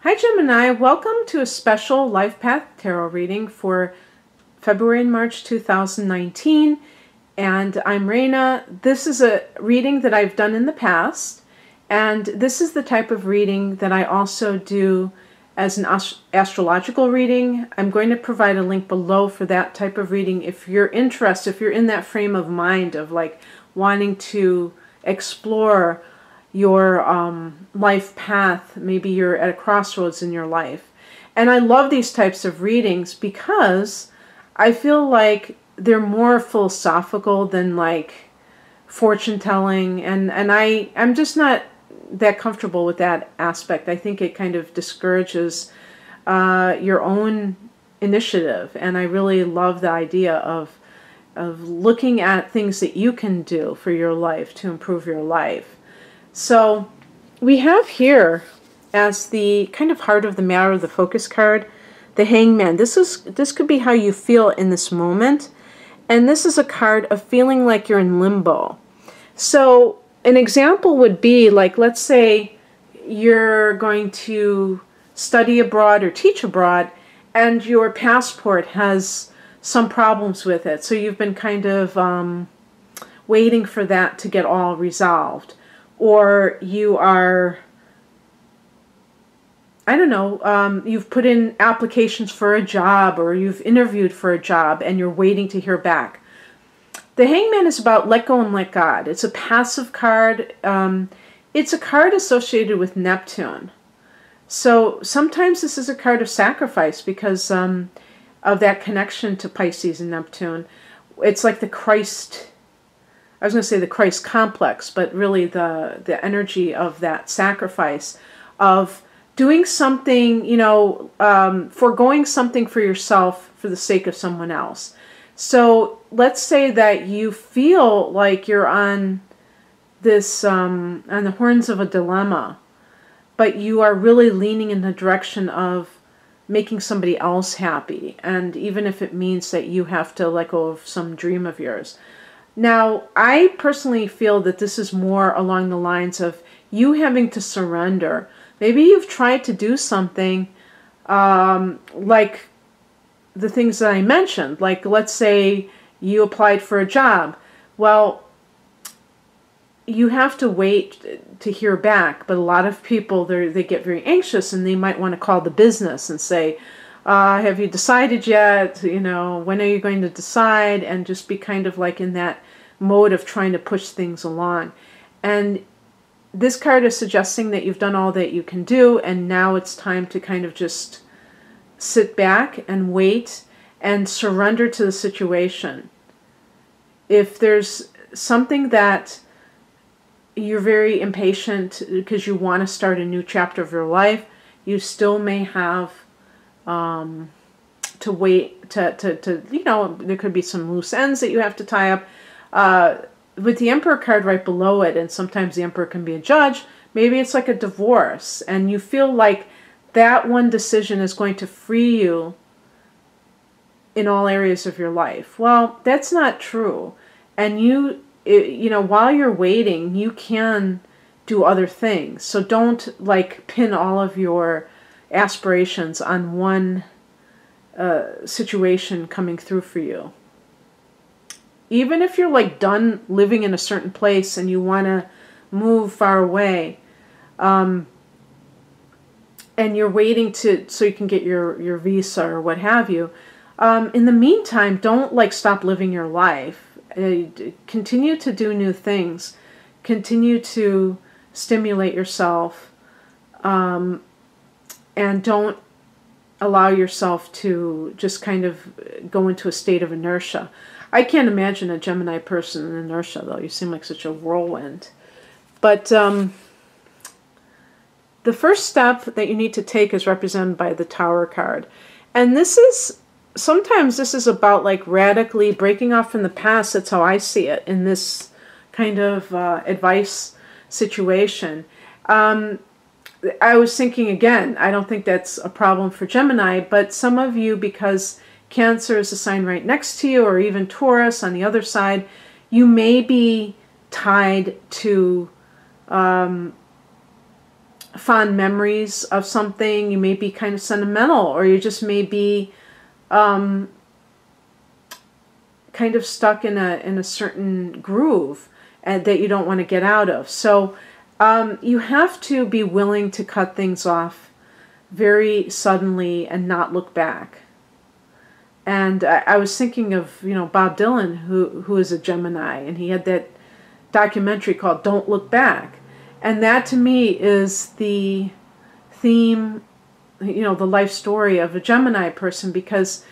Hi Gemini, welcome to a special Life Path Tarot reading for February and March 2019. And I'm Raina. This is a reading that I've done in the past. And this is the type of reading that I also do as an astrological reading. I'm going to provide a link below for that type of reading if you're interested, if you're in that frame of mind of like wanting to explore your life path. Maybe you're at a crossroads in your life. And I love these types of readings because I feel like they're more philosophical than like fortune telling, and I'm just not that comfortable with that aspect. I think it kind of discourages your own initiative, and I really love the idea of looking at things that you can do for your life to improve your life. So we have here as the kind of heart of the matter, the focus card, the Hangman. This could be how you feel in this moment. And this is a card of feeling like you're in limbo. So an example would be like, let's say you're going to study abroad or teach abroad and your passport has some problems with it. So you've been kind of waiting for that to get all resolved. Or you are, I don't know, you've put in applications for a job, or you've interviewed for a job and you're waiting to hear back. The Hangman is about let go and let God. It's a passive card. It's a card associated with Neptune. So sometimes this is a card of sacrifice because of that connection to Pisces and Neptune. It's like the Christ, I was going to say the Christ complex, but really the energy of that sacrifice, of doing something, you know, foregoing something for yourself for the sake of someone else. So let's say that you feel like you're on this, on the horns of a dilemma, but you are really leaning in the direction of making somebody else happy. And even if it means that you have to let go of some dream of yours. Now, I personally feel that this is more along the lines of you having to surrender. Maybe you've tried to do something like the things that I mentioned. Like, let's say you applied for a job. Well, you have to wait to hear back. But a lot of people, they get very anxious and they might want to call the business and say, have you decided yet? You know, when are you going to decide? And just be kind of like in that mode of trying to push things along. And this card is suggesting that you've done all that you can do, and now it's time to kind of just sit back and wait and surrender to the situation. If there's something that you're very impatient because you want to start a new chapter of your life, you still may have to wait to you know, there could be some loose ends that you have to tie up. With the Emperor card right below it, and sometimes the Emperor can be a judge, maybe it's like a divorce, and you feel like that one decision is going to free you in all areas of your life. Well, that's not true. And you know, while you're waiting, you can do other things. So don't like pin all of your aspirations on one situation coming through for you. Even if you're like done living in a certain place and you want to move far away, and you're waiting so you can get your visa or what have you, in the meantime, don't like stop living your life. Continue to do new things. Continue to stimulate yourself, and don't allow yourself to just kind of go into a state of inertia. I can't imagine a Gemini person in inertia, though. You seem like such a whirlwind. But the first step that you need to take is represented by the Tower card. And this is, sometimes this is about like radically breaking off from the past. That's how I see it in this kind of advice situation. I was thinking, again, I don't think that's a problem for Gemini, but some of you, because Cancer is a sign right next to you, or even Taurus on the other side, you may be tied to fond memories of something. You may be kind of sentimental, or you just may be kind of stuck in a certain groove and that you don't want to get out of. So you have to be willing to cut things off very suddenly and not look back. And I was thinking of, Bob Dylan, who is a Gemini, and he had that documentary called Don't Look Back. And that to me is the theme, the life story of a Gemini person, because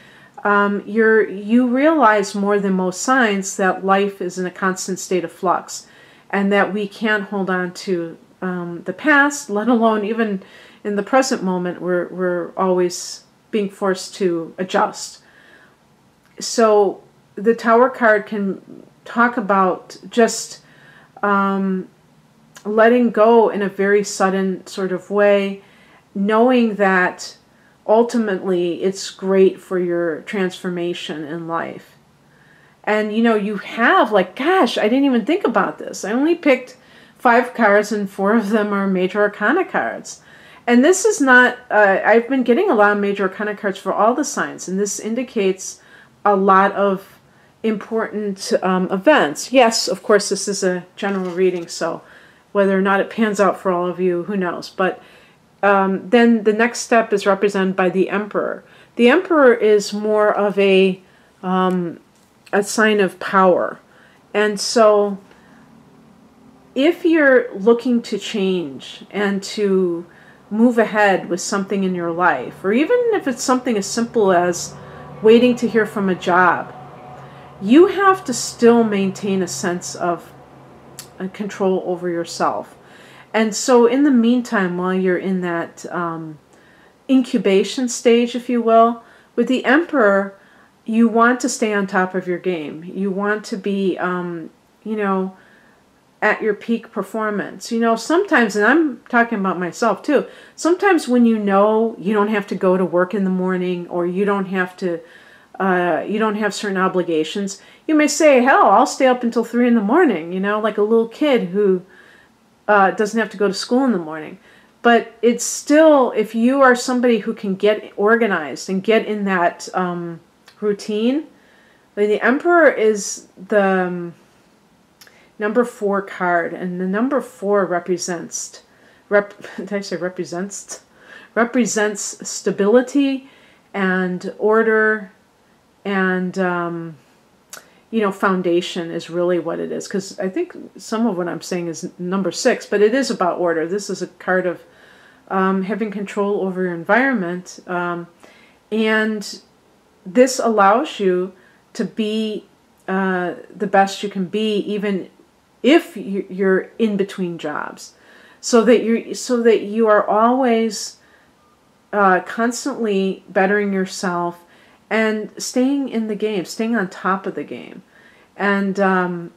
you realize more than most signs that life is in a constant state of flux, and that we can't hold on to the past, let alone even in the present moment. We're always being forced to adjust. So the Tower card can talk about just letting go in a very sudden sort of way, knowing that ultimately it's great for your transformation in life. And you have, like, gosh, I didn't even think about this. I only picked 5 cards and 4 of them are Major Arcana cards. And this is not, I've been getting a lot of Major Arcana cards for all the signs, and this indicates a lot of important events. Yes, of course, this is a general reading, so whether or not it pans out for all of you, who knows. But then the next step is represented by the Emperor. The Emperor is more of a sign of power. And so if you're looking to change and to move ahead with something in your life, or even if it's something as simple as waiting to hear from a job, you have to still maintain a sense of control over yourself. And so in the meantime, while you're in that incubation stage, if you will, with the Emperor, you want to stay on top of your game. You want to be, at your peak performance. Sometimes, and I'm talking about myself too, sometimes when you don't have to go to work in the morning, or you don't have to, you don't have certain obligations, you may say, hell, I'll stay up until 3 in the morning, like a little kid who doesn't have to go to school in the morning. But it's still, if you are somebody who can get organized and get in that routine, the Emperor is the number 4 card, and the number 4 represents stability and order, and foundation is really what it is. Because I think some of what I'm saying is number 6, but it is about order. This is a card of having control over your environment, and this allows you to be the best you can be, even if you're in between jobs, so that you are always constantly bettering yourself and staying in the game, staying on top of the game. And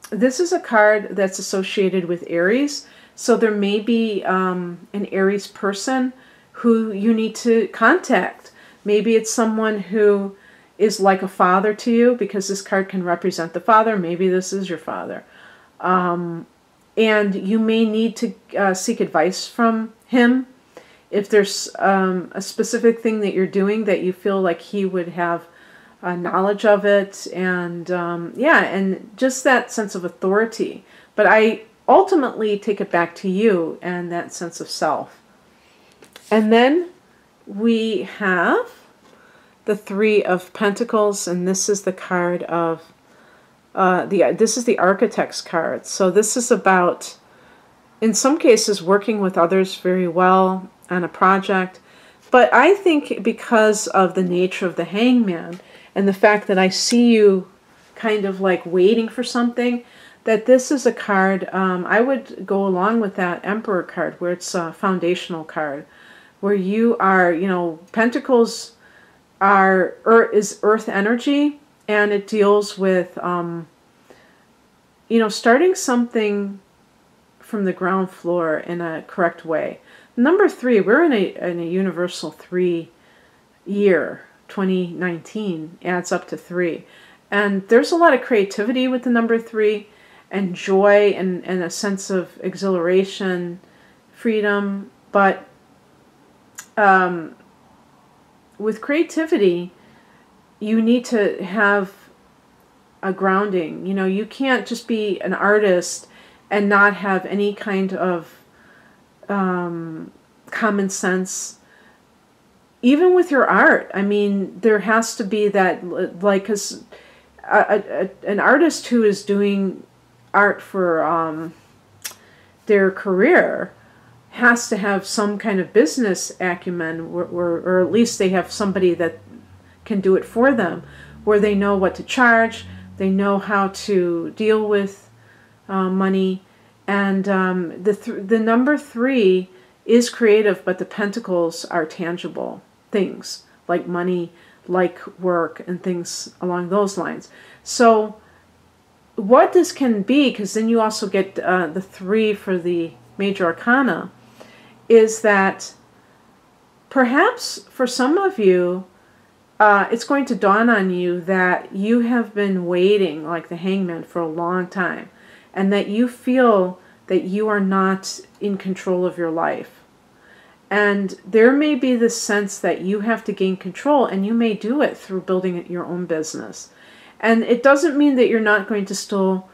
this is a card that's associated with Aries, so there may be an Aries person who you need to contact. Maybe it's someone who is like a father to you, because this card can represent the father. Maybe this is your father. And you may need to seek advice from him if there's a specific thing that you're doing that you feel like he would have knowledge of it. And and just that sense of authority. But I ultimately take it back to you and that sense of self. And then we have the 3 of Pentacles, and this is the card of this is the Architect's card. So this is about, in some cases, working with others very well on a project. But I think because of the nature of the Hangman and the fact that I see you kind of like waiting for something, that this is a card, I would go along with that Emperor card, where it's a foundational card, where you are, Pentacles is earth energy, and it deals with starting something from the ground floor in a correct way. Number 3, we're in a universal 3 year. 2019 adds up to 3, and there's a lot of creativity with the number 3, and joy, and a sense of exhilaration freedom, but with creativity, you need to have a grounding. You know, you can't just be an artist and not have any kind of common sense. Even with your art, I mean, there has to be that, like, because an artist who is doing art for their career has to have some kind of business acumen, or at least they have somebody that can do it for them, where they know what to charge, they know how to deal with money, and the number 3 is creative, but the pentacles are tangible things like money, like work, and things along those lines. So what this can be, because then you also get the 3 for the major arcana, is that perhaps for some of you, it's going to dawn on you that you have been waiting, like the Hangman, for a long time, and that you feel that you are not in control of your life. And there may be this sense that you have to gain control, and you may do it through building your own business. And it doesn't mean that you're not going to still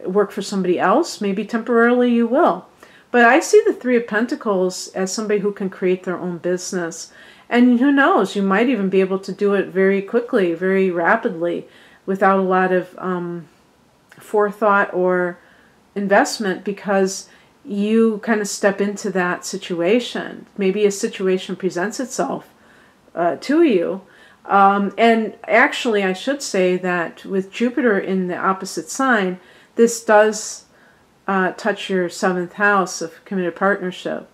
work for somebody else. Maybe temporarily you will. But I see the 3 of Pentacles as somebody who can create their own business. And who knows, you might even be able to do it very quickly, very rapidly, without a lot of forethought or investment, because you kind of step into that situation. Maybe a situation presents itself to you. And actually, I should say that with Jupiter in the opposite sign, this does touch your 7th house of committed partnership.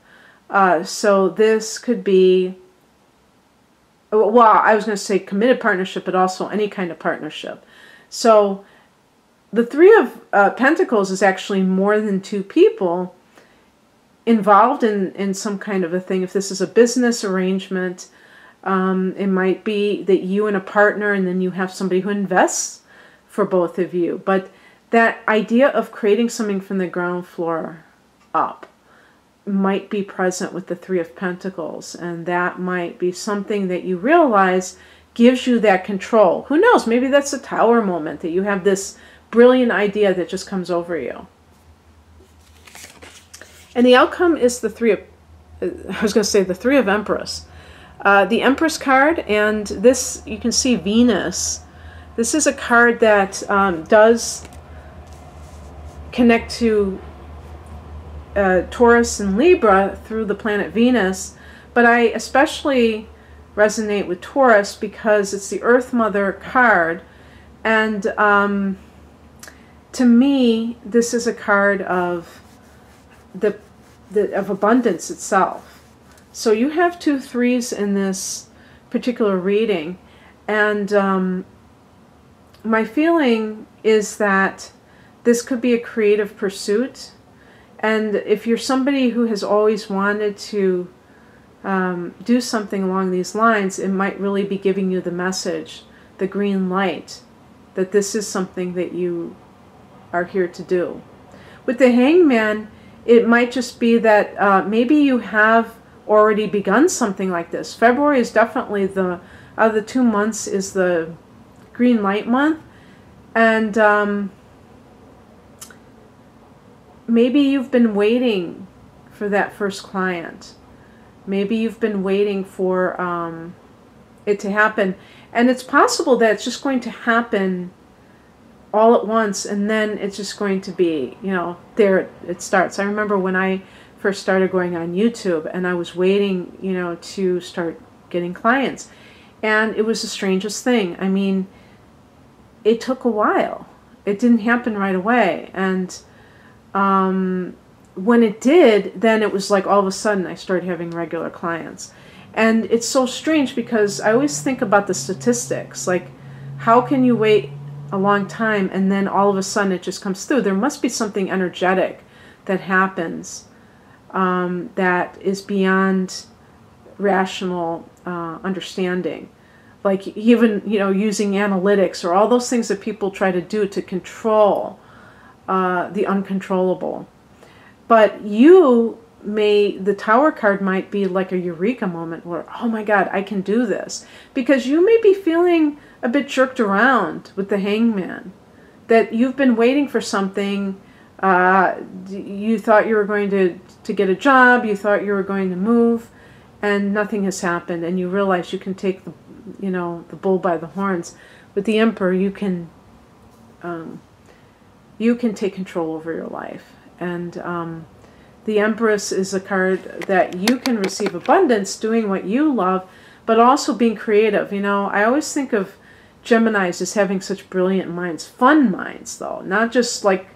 So this could be, well, I was going to say committed partnership, but also any kind of partnership. So the 3 of Pentacles is actually more than 2 people involved in some kind of a thing. If this is a business arrangement, it might be that you and a partner, and then you have somebody who invests for both of you. But that idea of creating something from the ground floor up might be present with the 3 of Pentacles, and that might be something that you realize gives you that control. Who knows, maybe that's a Tower moment, that you have this brilliant idea that just comes over you. And the outcome is the 3 of, I was going to say the 3 of Empress. The Empress card, and this, you can see Venus. This is a card that does connect to Taurus and Libra through the planet Venus, but I especially resonate with Taurus because it's the Earth Mother card, and to me, this is a card of of abundance itself. So you have 2 3s in this particular reading, and my feeling is that this could be a creative pursuit. And if you're somebody who has always wanted to do something along these lines, it might really be giving you the message, the green light, that this is something that you are here to do. With the Hangman, it might just be that maybe you have already begun something like this. February is definitely out of the 2 months is the green light month, and maybe you've been waiting for that first client. Maybe you've been waiting for it to happen, and it's possible that it's just going to happen all at once, and then it's just going to be, you know, there it starts. I remember when I first started going on YouTube, and I was waiting, you know, to start getting clients, and it was the strangest thing. I mean, it took a while. It didn't happen right away, and when it did, then it was like all of a sudden I started having regular clients. And it's so strange because I always think about the statistics, like how can you wait a long time and then all of a sudden it just comes through? There must be something energetic that happens that is beyond rational understanding. Like even, you know, using analytics or all those things that people try to do to control the uncontrollable. But you the Tower card might be like a eureka moment where, oh my God, I can do this. Because you may be feeling a bit jerked around with the Hangman. That you've been waiting for something. You thought you were going to get a job. You thought you were going to move. And nothing has happened. And you realize you can take the, the bull by the horns. With the Emperor, you can take control over your life. And the Empress is a card that you can receive abundance doing what you love, but also being creative. I always think of Geminis as having such brilliant minds. Fun minds, though. Not just like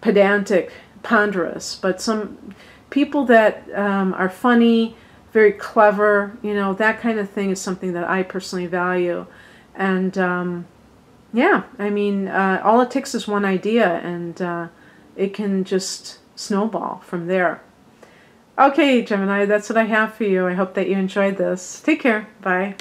pedantic, ponderous, but some people that are funny, very clever. That kind of thing is something that I personally value. And yeah, I mean, all it takes is one idea, and it can just snowball from there. Okay, Gemini, that's what I have for you. I hope that you enjoyed this. Take care. Bye.